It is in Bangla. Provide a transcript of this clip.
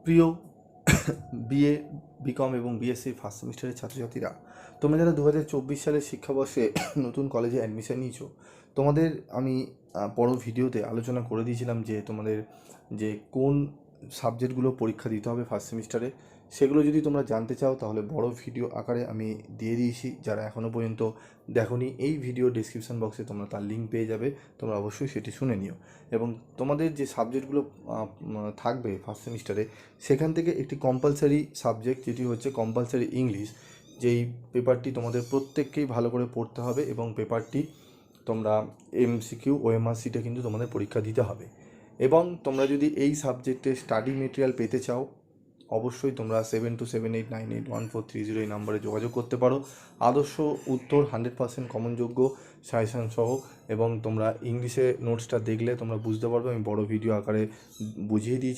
প্রিয় বিএ, বিকম এবং বিএসসি ফার্স্ট সেমিস্টারের ছাত্রছাত্রীরা, তোমরা যারা 2024 সালের শিক্ষাবর্ষে নতুন কলেজে অ্যাডমিশন নিয়েছো, তোমাদের আমি বড় ভিডিওতে আলোচনা করে দিয়েছিলাম যে তোমাদের যে কোন সাবজেক্টগুলো পরীক্ষা দিতে হবে ফার্স্ট সেমিস্টারে। সেগুলো যদি তোমরা জানতে চাও তাহলে বড় ভিডিও আকারে আমি দিয়ে দিয়েছি। যারা এখনও পর্যন্ত দেখোনি, এই ভিডিও ডিসক্রিপশন বক্সে তোমরা তার লিঙ্ক পেয়ে যাবে, তোমরা অবশ্যই সেটি শুনে নিও। এবং তোমাদের যে সাবজেক্টগুলো থাকবে ফার্স্ট সেমিস্টারে, সেখান থেকে একটি কম্পালসারি সাবজেক্ট যেটি হচ্ছে কম্পালসারি ইংলিশ, যেই পেপারটি তোমাদের প্রত্যেককেই ভালো করে পড়তে হবে এবং পেপারটি তোমরা এমসিকিউ ও এমআরসিটা কিন্তু তোমাদের পরীক্ষা দিতে হবে। এবং তোমরা যদি এই সাবজেক্টে স্টাডি মেটেরিয়াল পেতে চাও, অবশ্যই তোমরা 7278981430 এই নাম্বারে যোগাযোগ করতে পারো। আদর্শ উত্তর 100% কমনযোগ্য সাজেশন সহ। এবং তোমরা ইংলিশে নোটসটা দেখলে তোমরা বুঝতে পারবে, আমি বড় ভিডিও আকারে বুঝিয়ে দিয়েছি।